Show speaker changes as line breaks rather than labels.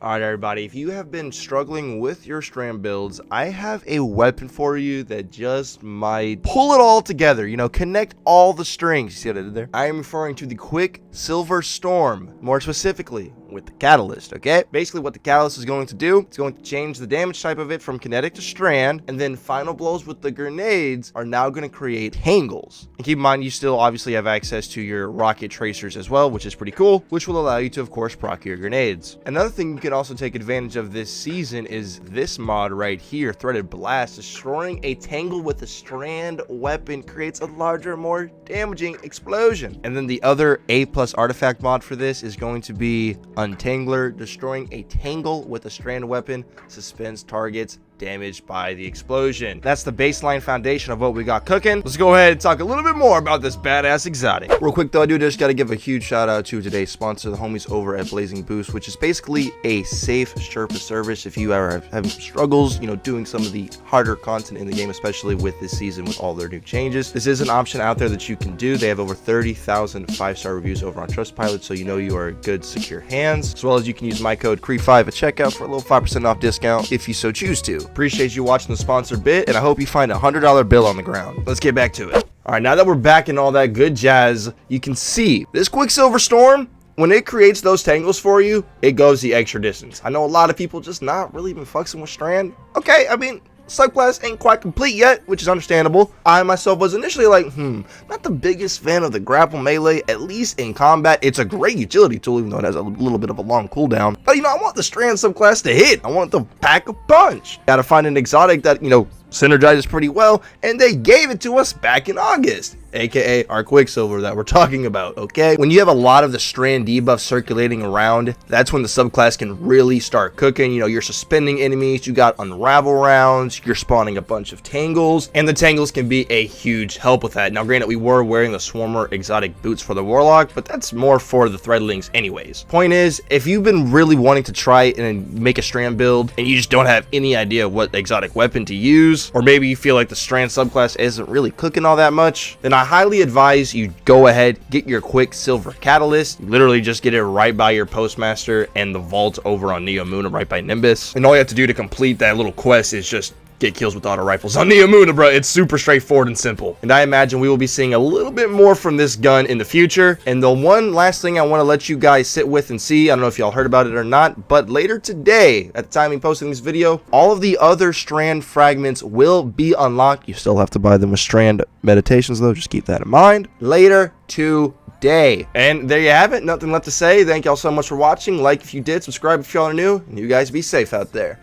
Alright everybody, if you have been struggling with your Strand builds, I have a weapon for you that just might pull it all together, connect all the strings. You see what I did there? I am referring to the Quicksilver Storm, more specifically with the catalyst, okay? Basically what the catalyst is going to do, it's going to change the damage type of it from kinetic to strand, and then final blows with the grenades are now going to create tangles. And keep in mind, you still obviously have access to your rocket tracers as well, which is pretty cool, which will allow you to, of course, proc your grenades. Another thing you can also take advantage of this season is this mod right here, Threaded Blast. Destroying a tangle with a strand weapon creates a larger, more damaging explosion. And then the other A+ artifact mod for this is going to be Untangler. Destroying a tangle with a strand weapon suspends targets damaged by the explosion. That's the baseline foundation of what we got cooking. Let's go ahead and talk a little bit more about this badass exotic. Real quick though, I just gotta give a huge shout out to today's sponsor, the homies over at Blazing Boost, which is basically a safe Sherpa service if you are having struggles, doing some of the harder content in the game, especially with this season with all their new changes. This is an option out there that you can do. They have over 30,000 5-star reviews over on Trustpilot, so you are in good, secure hands, as well as you can use my code Kree5 at checkout for a little 5% off discount if you so choose to. Appreciate you watching the sponsored bit, and I hope you find a $100 bill on the ground. Let's get back to it. All right, now that we're back in all that good jazz, you can see this Quicksilver Storm, when it creates those tangles for you, it goes the extra distance. I know a lot of people just not really been fucking with Strand. Okay, I mean, subclass ain't quite complete yet, which is understandable. I myself was initially like, not the biggest fan of the grapple melee, at least in combat. It's a great utility tool, even though it has a little bit of a long cooldown. But I want the Strand subclass to hit. I want it to pack a punch. Gotta find an exotic that, synergizes pretty well, and they gave it to us back in August, aka our Quicksilver that we're talking about. Okay, when you have a lot of the Strand debuff circulating around, that's when the subclass can really start cooking. You're suspending enemies, you got unravel rounds, you're spawning a bunch of tangles, and the tangles can be a huge help with that. Now granted, we were wearing the Swarmer exotic boots for the warlock, but that's more for the threadlings anyways. Point is, if you've been really wanting to try and make a Strand build and you just don't have any idea what exotic weapon to use, or maybe you feel like the Strand subclass isn't really cooking all that much, then I highly advise you go ahead, get your Quicksilver Catalyst. You literally just get it right by your Postmaster and the vault over on Neomuna right by Nimbus. And all you have to do to complete that little quest is just get kills with auto rifles on Neomuna, bro. It's super straightforward and simple. And I imagine we will be seeing a little bit more from this gun in the future. And the one last thing I want to let you guys sit with and see, I don't know if y'all heard about it or not, but later today, at the time of posting this video, all of the other Strand fragments will be unlocked. You still have to buy them with Strand meditations though, just keep that in mind. Later today. And there you have it. Nothing left to say. Thank y'all so much for watching. Like if you did, subscribe if y'all are new, and you guys be safe out there.